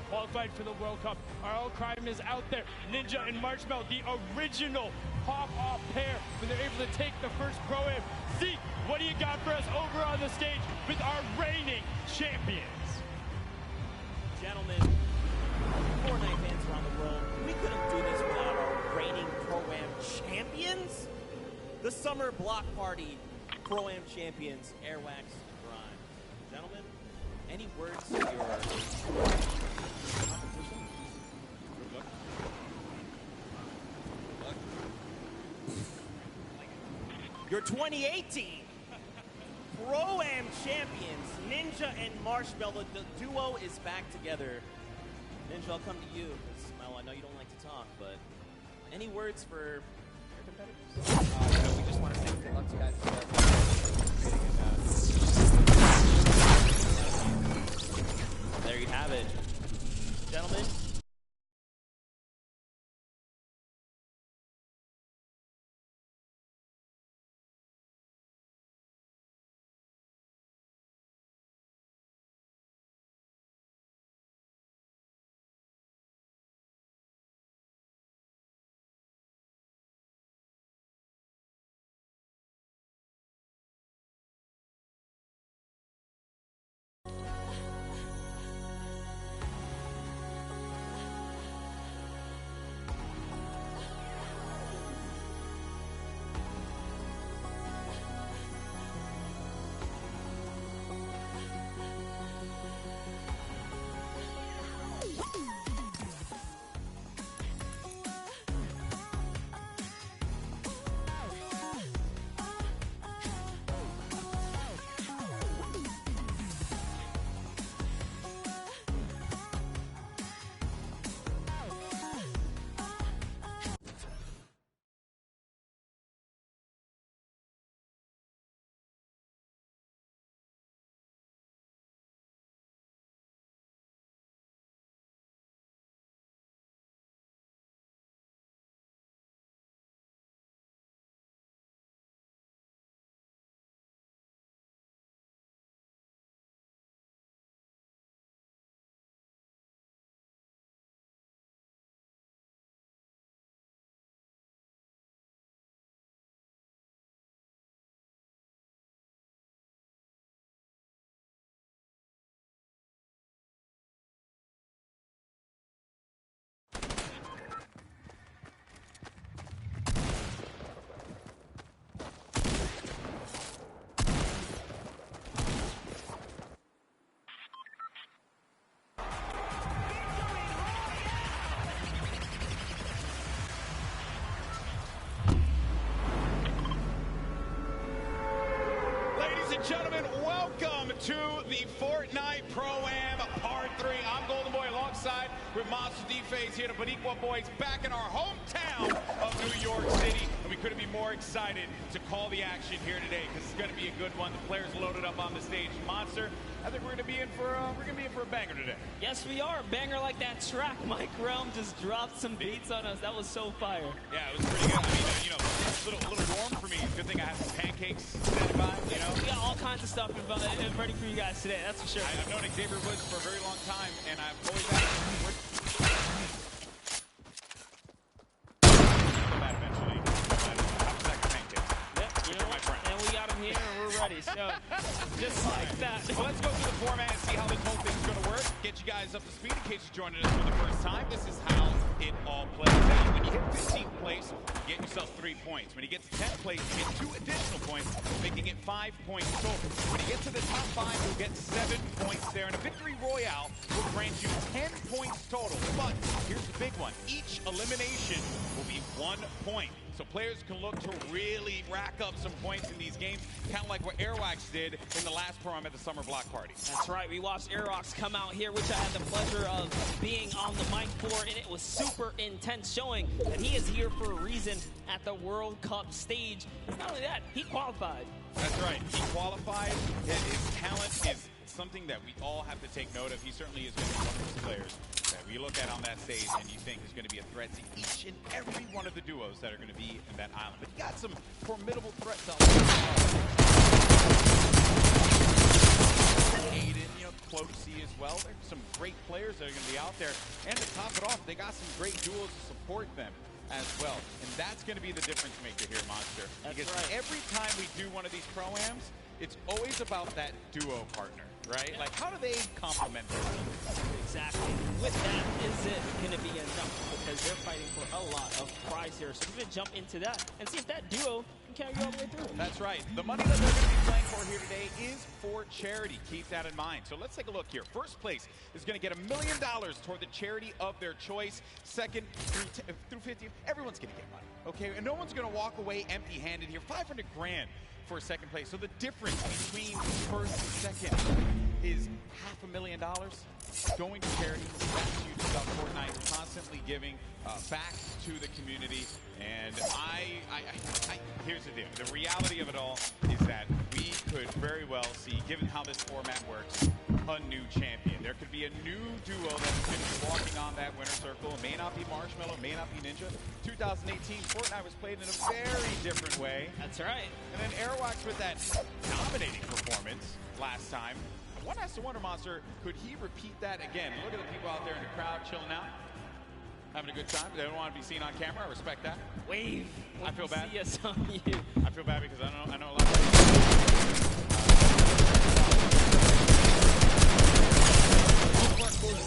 qualified for the World Cup. Our own crime is out there. Ninja and Marshmallow, the original pop-off pair, when they're able to take the first Pro-Am. Zeke, what do you got for us over on the stage with our reigning champions? Gentlemen, Fortnite fans around the world, we couldn't do this without our reigning Pro-Am champions. The Summer Block Party Pro-Am champions, Airwax and Grime. Gentlemen, any words to your competition? Your 2018 Pro-Am champions, Ninja and Marshmallow. The duo is back together. Ninja, I'll come to you, because I know you don't like to talk, but any words for your competitors? We just want to say good luck to you guys. There you have it. Gentlemen. Gentlemen, welcome to the Fortnite Pro-Am Part 3. I'm Golden Boy alongside with Monster D-Phase here, the Boniqua boys back in our hometown of New York City. And we couldn't be more excited to call the action here today because it's going to be a good one. The players loaded up on the stage. Monster, I think we're going to be in for a banger today. Yes, we are. A banger like that track. Mike Realm just dropped some beats on us. That was so fire. Yeah, it was pretty good. I mean, you know, it's a little warm for me. Good thing I have some pancakes standing by, you know. We got all kinds of stuff ready for you guys today, that's for sure. I've known Xavier Woods for a very long time, and I've always asked eventually. Yep, you know what? And we got him here, and we're ready. So, just like that. Well, let's go through the format and see how this whole thing's going to work. Get you guys up to speed in case you're joining us for the first time. This is how it all plays out. When you hit 15th place, you get yourself 3 points. When you get to 10th place, you get 2 additional points, making it 5 points total. When you get to the top 5, you'll get 7 points there. And a victory royale will grant you 10 points total. But here's the big one. Each elimination will be 1 point. So players can look to really rack up some points in these games, kind of like what Airwax did in the last Pro-Am at the Summer Block Party. That's right. We watched Airwax come out here, which I had the pleasure of being on the mic for, and it was super intense, showing that he is here for a reason at the World Cup stage. Not only that, he qualified. That's right. He qualified. His talent is something that we all have to take note of. He certainly is going to be one of those players that we look at on that stage and you think is going to be a threat to each and every one of the duos that are going to be in that island. But he got some formidable threats out there. Aiden, you know, Closey as well. There's some great great players that are going to be out there. And to top it off, they got some great duos to support them as well. And that's going to be the difference maker here, Monster. Because every time we do one of these Pro-Ams, it's always about that duo partner, right? Like, how do they complement their team? Exactly. With that, is it going to be enough? Because they're fighting for a lot of prize here. So we're going to jump into that and see if that duo can carry you all the way through. That's right. The money that they're going to be playing for here today is for charity. Keep that in mind. So let's take a look here. First place is going to get $1 million toward the charity of their choice. Second through 50, everyone's going to get money, okay? And no one's going to walk away empty-handed here. 500 grand for second place. So the difference between first and second is $500,000 going to charity. That's huge stuff. Fortnite constantly giving back to the community. And here's the deal. The reality of it all is that we could very well see, given how this format works, a new champion. There could be a new duo that's going to be walking on that winner circle. It may not be Marshmello, it may not be Ninja. 2018, Fortnite was played in a very different way. That's right. And then Airwax with that dominating performance last time. One has to wonder, Monster, could he repeat that again? Look at the people out there in the crowd chilling out, having a good time. They don't want to be seen on camera. I respect that. Wave. I feel bad. See us on you. I feel bad because I know a lot of people.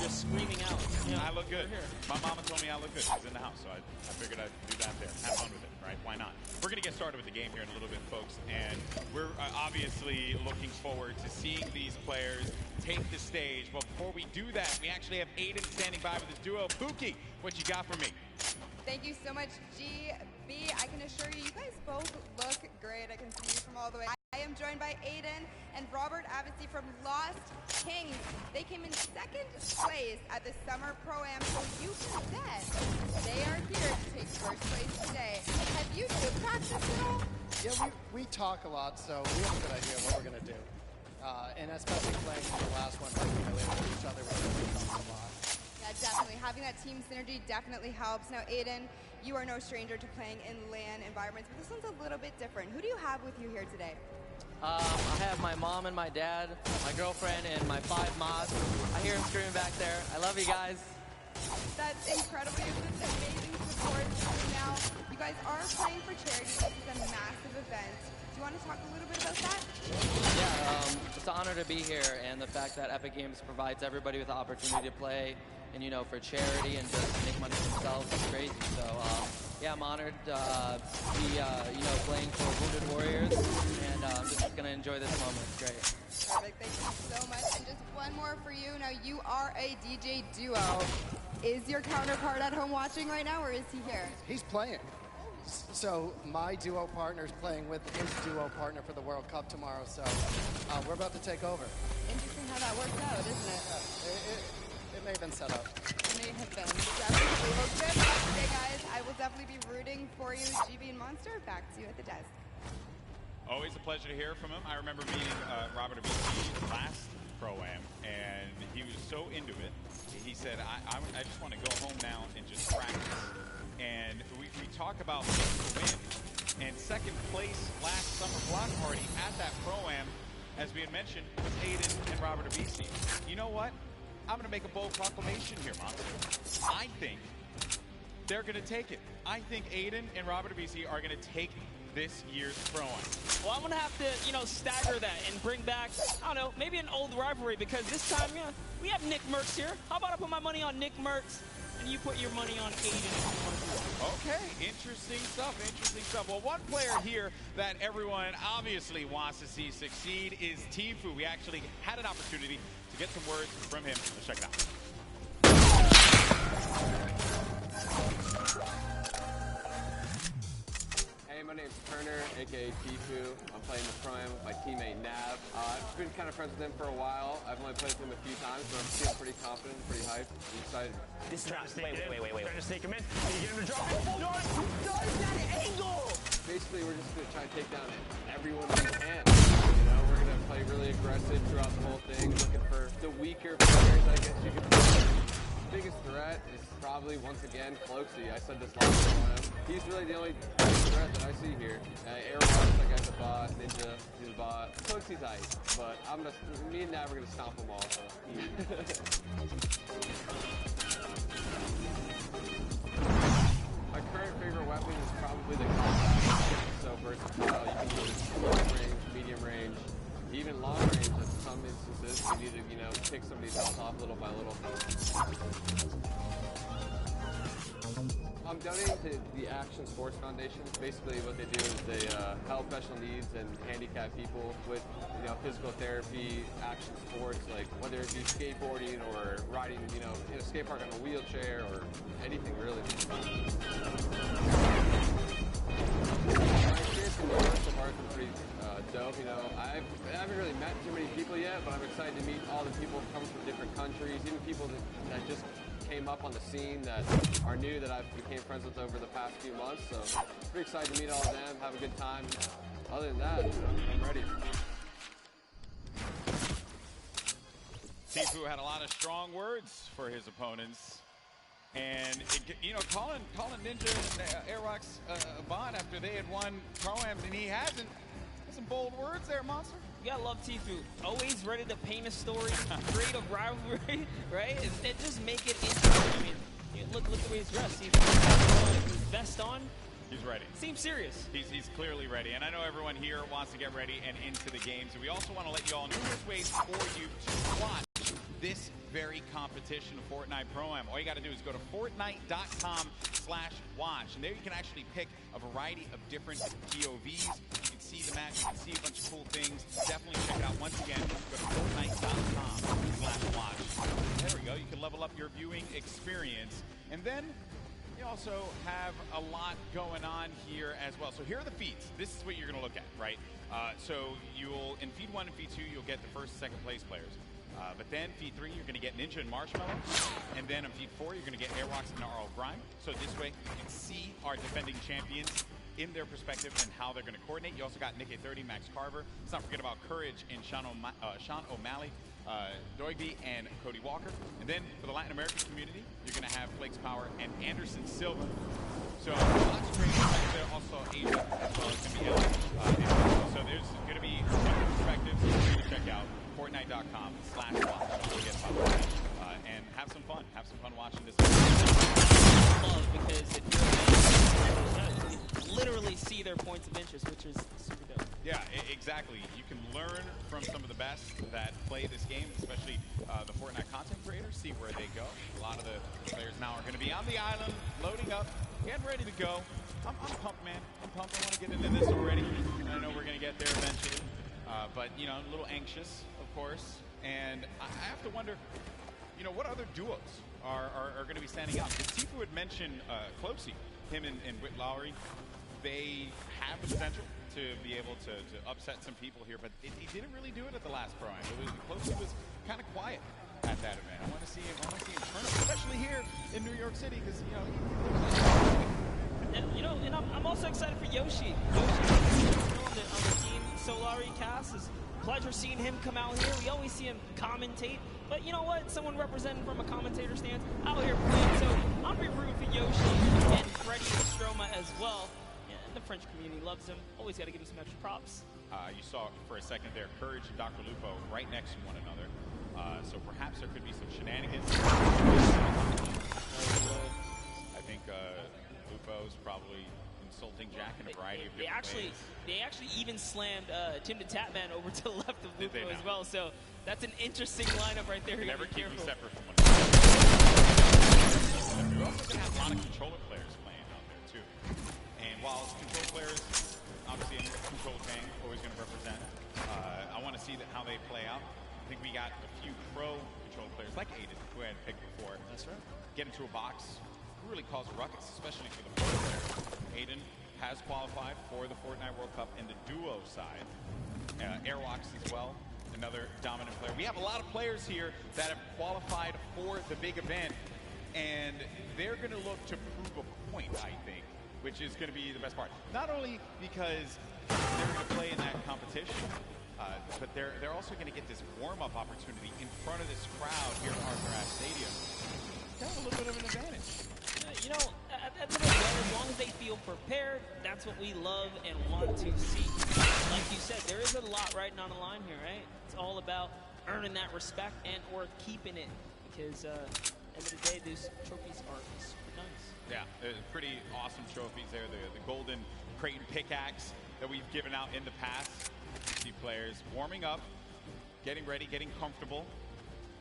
Just screaming out. You know, I look good. My mama told me I look good. She's in the house, so I figured I'd do that there. Have fun with it, right? Why not? We're going to get started with the game here in a little bit, folks, and we're obviously looking forward to seeing these players take the stage. But before we do that, we actually have Aiden standing by with his duo. Buki, what you got for me? Thank you so much, GB. I can assure you, you guys both look great. I can see you from all the way. I am joined by Aiden and Robert Avesty from Lost Kings. They came in second place at the Summer Pro-Am, so you can bet they are here to take first place today. Have you two practiced at all? Yeah, we talk a lot, so we have a good idea of what we're going to do. And especially playing the last one, like we know each other, we talk a lot. Yeah, definitely. Having that team synergy definitely helps. Now, Aiden, you are no stranger to playing in LAN environments, but this one's a little bit different. Who do you have with you here today? I have my mom and my dad, my girlfriend, and my 5 mods. I hear them screaming back there. I love you guys. That's incredible. You have such amazing support. Now, you guys are playing for charity. This is a massive event. Do you want to talk a little bit about that? Yeah, it's an honor to be here, and the fact that Epic Games provides everybody with the opportunity to play, and for charity and just make money for themselves is crazy. So yeah, I'm honored to be playing for Wounded Warriors, and I'm just gonna enjoy this moment. It's great. Perfect. Thank you so much. And just one more for you. Now, you are a DJ duo. Is your counterpart at home watching right now, or is he here? He's playing. So my duo partner is playing with his duo partner for the World Cup tomorrow. So we're about to take over. Interesting how that worked out, isn't it? It may have been set up. It may have been. Definitely. Well, good luck today, guys. I will definitely be rooting for you. GB and Monster, back to you at the desk. Always a pleasure to hear from him. I remember meeting Robert Avesty last Pro-Am, and he was so into it. He said, I just want to go home now and just practice. And we talk about win. And second place last summer block party at that Pro-Am, as we had mentioned, was Aiden and Robert Avesty. You know what? I'm going to make a bold proclamation here, Monster. I think they're going to take it. I think Aiden and Robert Avesty are going to take this year's Pro-Am. Well, I'm going to have to, stagger that and bring back, I don't know, maybe an old rivalry, because this time, we have Nick Mertz here. How about I put my money on Nick Mertz, and you put your money on Aiden? Okay, interesting stuff. Well, one player here that everyone obviously wants to see succeed is Tfue. We actually had an opportunity to get some words from him. Let's check it out. Hey, my name's Turner, aka Tfue. I'm playing the Pro-Am with my teammate Nav. I've been kind of friends with him for a while. I've only played with him a few times, but I'm feeling pretty confident, pretty hyped. I'm excited. This is wait. Trying to snake him in. Can you get him to drop it? No, that angle! Basically, we're just going to try and take down everyone we can. We're going to play really aggressive throughout the whole thing, looking for the weaker players, I guess you could say. The biggest threat is probably, once again, Cloaksy. I said this last time on him. He's really the only threat that I see here. Airwatch, that guy's a bot. Ninja, he's a bot. Cloaksy he's ice, but me and Nav are gonna stomp him all. So. My current favorite weapon is probably the compact. So versatile. You can use close range, medium range, even long range. In some instances, you need to, you know, pick somebody's health off little by little. I'm donating to the Action Sports Foundation. Basically, what they do is they help special needs and handicapped people with, you know, physical therapy, action sports, like whether it be skateboarding or riding, you know, in a skate park on a wheelchair or anything really. My experience in New York so far has been pretty dope. You know, I haven't really met too many people yet, but I'm excited to meet all the people coming from different countries, even people that just came up on the scene that are new that I became friends with over the past few months. So pretty excited to meet all of them, have a good time. Other than that, I'm ready. Tifu had a lot of strong words for his opponents. And, you know, calling Ninja and Airwalks a bot after they had won Pro-Ams, and he hasn't. Some bold words there, Monster. You gotta love Tifu. Always ready to paint a story, create a rivalry, right? And just make it interesting. I mean, look the way he's dressed. He's his vest on. He's ready. Seems serious. He's clearly ready. And I know everyone here wants to get ready and into the games. And we also want to let you all know there's ways for you to watch this very competition of Fortnite Pro-Am. All you got to do is go to Fortnite.com/watch. And there you can actually pick a variety of different POVs. You can see the match. You can see a bunch of cool things. Definitely check it out. Once again, go to Fortnite.com/watch. There we go. You can level up your viewing experience. And then you also have a lot going on here as well. So here are the feeds. This is what you're going to look at, right? So you'll, in feed 1 and feed 2, you'll get the first and second place players. But then feed 3, you're going to get Ninja and Marshmallow. And then on feed 4, you're going to get Airwalks and RL Grime. So this way, you can see our defending champions in their perspective and how they're going to coordinate. You also got Nick A30, Max Carver. Let's not forget about Courage and Sean O'Malley, Doigby, and Cody Walker. And then for the Latin American community, you're going to have Flakes Power and Anderson Silva. So lots of great perspective. Also Asia as well as going to be Ellie. So there's going to be different perspectives for you to check out. Fortnite.com/watch. Don't forget about that. And have some fun. Have some fun watching this. Love because it you literally see their points of interest, which is super dope. Yeah, exactly. You can learn from some of the best that play this game, especially the Fortnite content creators, see where they go. A lot of the players now are going to be on the island, loading up, getting ready to go. I'm pumped, man. I'm pumped. I want to get into this already. I know we're going to get there eventually. But, you know, I'm a little anxious, of course. And I have to wonder, you know, what other duos are going to be standing out? Because Tifu had mentioned Closey, him and Whit Lowry. They have the potential to be able to upset some people here, but he didn't really do it at the last Pro-Am. Closey was kind of quiet at that event. I want to see him turn up, especially here in New York City, because, you know, and I'm also excited for Yoshi. Yoshi on the team Solari cast. It's a pleasure seeing him come out here. We always see him commentate, but you know what? Someone representing from a commentator stance out here playing. So I'm gonna be rooting for Yoshi and Freddy and Stroma as well. And the French community loves him. Always got to give him some extra props. You saw for a second there, Courage and Dr. Lupo right next to one another. So perhaps there could be some shenanigans. I think Lupo's probably insulting Jack in a variety of different ways. They actually even slammed Tim the Tapman over to the left of Lupo as well. So that's an interesting lineup right there. Never keep them separate from one another. We're also going to have a lot of controller players playing out there too. And while control players, obviously in control gang, always going to represent. I want to see how they play out. I think we got a few pro control players like Aiden, who I had picked before. That's right. Get into a box, really cause a ruckus, especially for the pro players. Aiden has qualified for the Fortnite World Cup in the duo side. Airwalks as well, another dominant player. We have a lot of players here that have qualified for the big event, and they're going to look to prove a point, I think, which is going to be the best part. Not only because they're going to play in that competition, but they're also going to get this warm-up opportunity in front of this crowd here at Arthur Ashe Stadium. They have a little bit of an advantage. You know, at the end, as long as they feel prepared, that's what we love and want to see. Like you said, there is there's a lot riding on the line here, right? It's all about earning that respect and or keeping it, because at the end of the day, those trophies are super nice. Yeah, pretty awesome trophies there. The golden Creighton pickaxe that we've given out in the past. You see players warming up, getting ready, getting comfortable.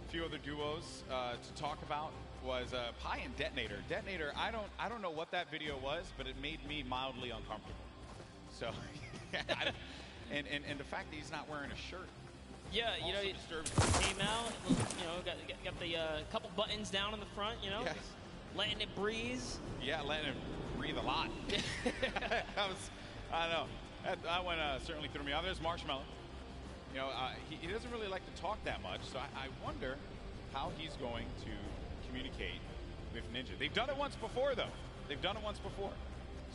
A few other duos to talk about was Pi and Detonator. Detonator, I don't know what that video was, but it made me mildly uncomfortable. So, and the fact that he's not wearing a shirt. Yeah, you know, he came out, you know, got the couple buttons down in the front, you know, yes. letting it breeze. Yeah, letting it breathe a lot. I don't know. That one certainly threw me off. There's Marshmallow. You know, he doesn't really like to talk that much, so I wonder how he's going to communicate with Ninja. They've done it once before, though. They've done it once before.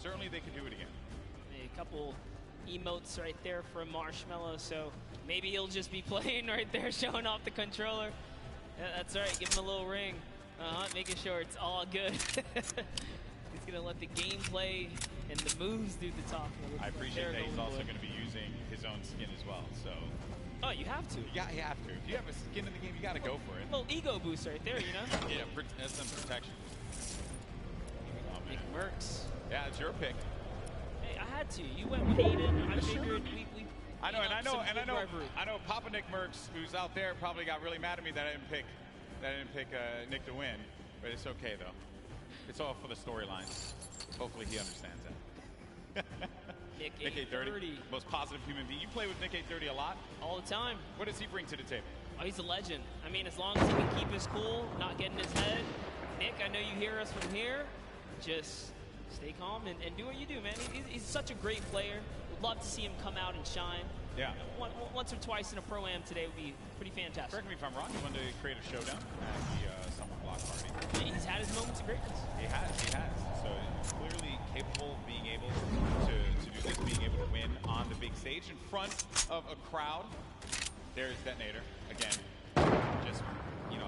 Certainly they could do it again. A couple emotes right there from Marshmallow, so maybe he'll just be playing right there, showing off the controller. Yeah, that's right, give him a little ring. Making sure it's all good. He's going to let the gameplay and the moves do the talking. I appreciate that he's also going to be using his own skin as well, so. Oh, you have to. Yeah, you have to. If you have a skin in the game, you got to go for it. A little ego boost right there, you know? Yeah, that's some protection. Oh, man. Mertz. Yeah, it's your pick. Hey, I had to. You went with Aiden. I figured we I know Papa Nick Mertz, who's out there, probably got really mad at me that I didn't pick Nick to win, but it's okay though. It's all for the storyline. Hopefully he understands that. Nick 830, most positive human being. You play with Nick 830 a lot? All the time. What does he bring to the table? Oh, he's a legend. I mean, as long as he can keep his cool, not get in his head. Nick, I know you hear us from here. Just stay calm and do what you do, man. He's such a great player. Would love to see him come out and shine. Yeah. Once or twice in a Pro-Am today would be pretty fantastic. Correct me if I'm wrong. He wanted to create a showdown at the summer block party. He's had his moments of greatness. He has. So he's clearly capable of being able to do this, being able to win on the big stage in front of a crowd. There's Detonator again. Just, you know,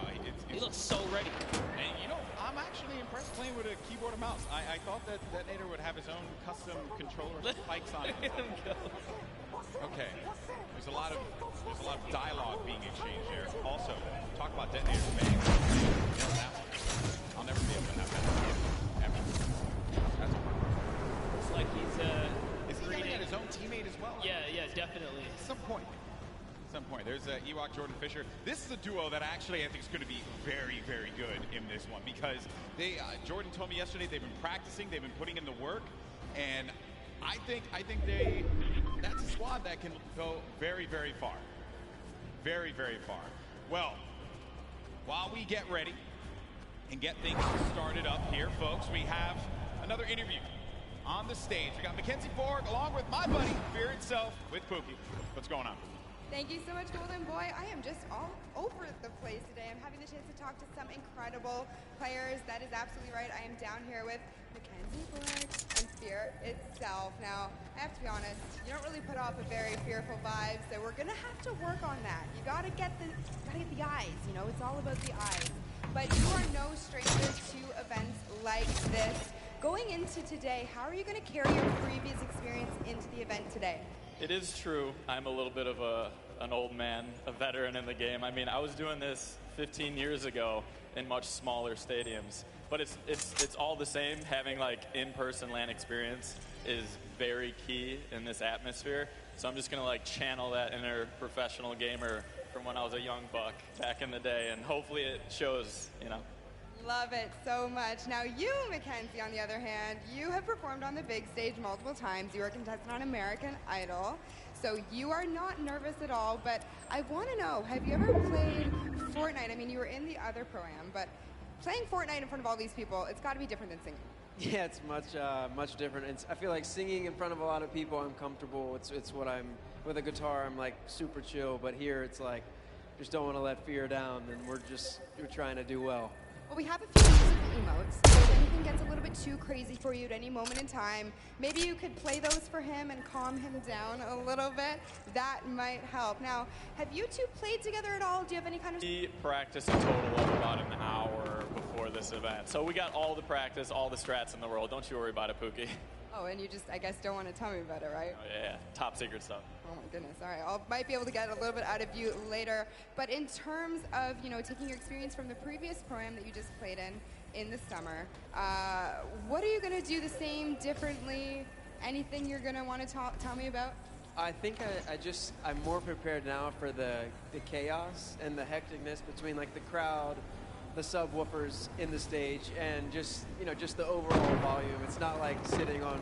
he looks so ready. And you know, I'm actually impressed playing with a keyboard and mouse. I thought that Detonator would have his own custom controller spikes on it. Let him go. Okay, there's a lot of dialogue being exchanged there. Also, talk about Detonator bang. You know that one. I'll never be able to have that ever. That's Looks like he's is he yelling at his own teammate as well? Yeah, definitely. At some point. There's Ewok Jordan Fisher. This is a duo that actually I think is going to be very, very good in this one because they Jordan told me yesterday they've been practicing, they've been putting in the work, and I think that's a squad that can go very, very far. Very, very far. Well, while we get ready and get things started up here, folks, we have another interview on the stage. We got Mackenzie Borg along with my buddy, Fear itself, with Pookie. What's going on? Thank you so much, Golden Boy. I am just all over the place today. I'm having the chance to talk to some incredible players. That is absolutely right. I am down here with Mackenzie Borg and Fear itself. Now, I have to be honest, you don't really put off a very fearful vibe, so we're gonna have to work on that. You gotta get the eyes, you know, it's all about the eyes. But you are no stranger to events like this. Going into today, how are you gonna carry your previous experience into the event today? It is true. I'm a little bit of an old man, a veteran in the game. I mean, I was doing this 15 years ago in much smaller stadiums. But it's all the same. Having like in-person LAN experience is very key in this atmosphere. So I'm just gonna like channel that inner professional gamer from when I was a young buck back in the day, and hopefully it shows, you know. Love it so much. Now you, Mackenzie, on the other hand, you have performed on the big stage multiple times. You are a contestant on American Idol, so you are not nervous at all, but I want to know, have you ever played Fortnite? I mean, you were in the other Pro-Am, but playing Fortnite in front of all these people, it's got to be different than singing. Yeah, it's much different. I feel like singing in front of a lot of people, I'm comfortable. It's what I'm, with a guitar, I'm like super chill, but here it's like, just don't want to let fear down, and we're trying to do well. Well, we have a few musical emotes, so if anything gets a little bit too crazy for you at any moment in time, maybe you could play those for him and calm him down a little bit. That might help. Now, have you two played together at all? Do you have any kind of... We practiced a total of about an hour before this event. So we got all the practice, all the strats in the world. Don't you worry about it, Pookie. Oh, and you just, I guess, don't want to tell me about it, right? Oh, yeah, top secret stuff. Oh my goodness. All right, I might be able to get a little bit out of you later. But in terms of, you know, taking your experience from the previous Pro-Am that you just played in the summer, what are you going to do the same, differently? Anything you're going to want to tell me about? I think I'm more prepared now for the chaos and the hecticness between like the crowd, the subwoofers in the stage, and just the overall volume. It's not like sitting on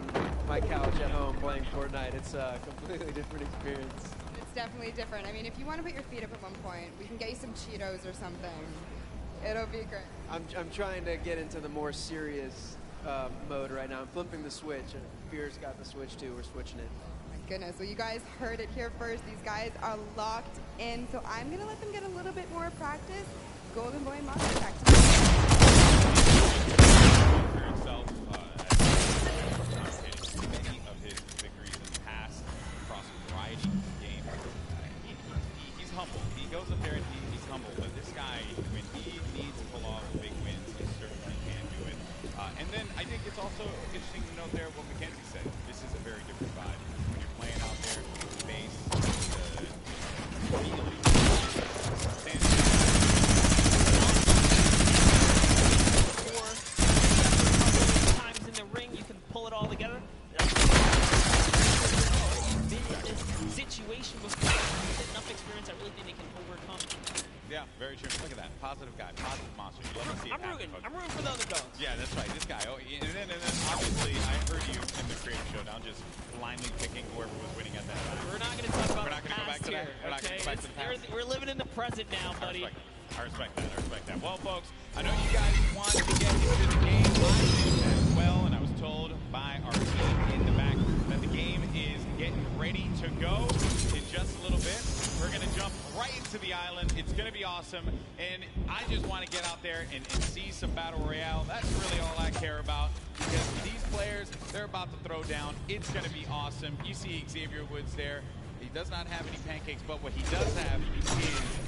my couch at home playing Fortnite. It's a completely different experience. It's definitely different. I mean, if you want to put your feet up at one point, we can get you some Cheetos or something. It'll be great. I'm trying to get into the more serious mode right now. I'm flipping the switch, and Fear's got the switch too. We're switching it. My goodness. Well, you guys heard it here first. These guys are locked in, so I'm going to let them get a little bit more practice. Golden Boy Monster back to himself, many of his victories in the past across a variety of games. He's humble. He goes up there and he's humble, but this guy, when he needs to pull off big wins, he certainly can do it. And then I think it's also interesting to note there what Mackenzie said. This is a very different vibe. When you're playing out there, base, immediately, times in the ring, you can pull it all together. This situation before, enough experience, I really think they can overcome. Yeah, very true. Look at that. Positive guy. Positive monster. You love to see it. I'm rooting for the underdogs. Yeah, that's right. This guy. Oh, and then obviously, I heard you in the Creative Showdown just blindly picking whoever was winning at that time. We're not going to talk about the past here. We're not going to go back to the past. We're living in the present now, buddy. I respect that. I respect that. Well, folks, I know you guys want to get into the game. I do as well, and I was told by our team in the back that the game is getting ready to go in just a little bit. We're going to jump right into the island. It's going to be awesome, and I just want to get out there and see some Battle Royale. That's really all I care about, because these players, they're about to throw down. It's going to be awesome. You see Xavier Woods there. He does not have any pancakes, but what he does have is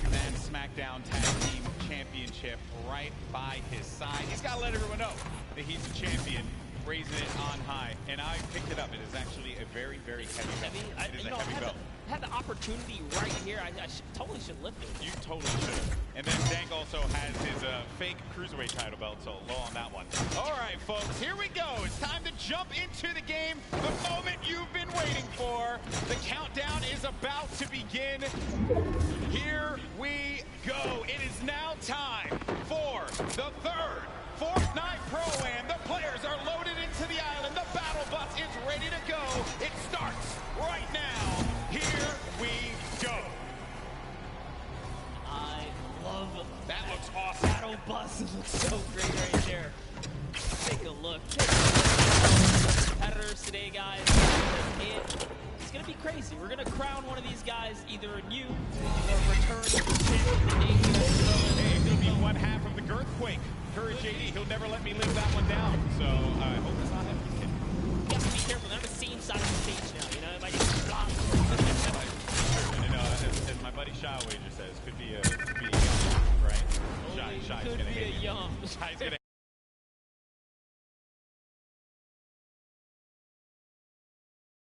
that SmackDown Tag Team Championship right by his side. He's got to let everyone know that he's a champion, raising it on high. And I picked it up. It is actually a very, very heavy belt. It is a heavy belt. I had the opportunity right here. I totally should lift it. You totally should. And then Dank also has his fake Cruiserweight title belt, so low on that one. All right, folks, here we go. It's time to jump into the game. The moment you've been waiting for. The countdown is about to begin. Here we go. It is now time for the third Fortnite Pro-Am. The players are loaded into the island. The battle bus is ready to go. It starts right now. Here we go. I love that. Looks awesome. Battle bus looks so great right there. Take a look. Competitors today, guys. It's going to be crazy. We're going to crown one of these guys either a new or return to the name. Hey, it's going to be one half of the Girthquake. Courage JD. He'll never let me live that one down. So I hope it's not him. You have to be careful. They're on the same side of the stage now. You know, it might just flop. And as my buddy Shy Wager says, could be a right? Shy's gonna hate me. Shy's gonna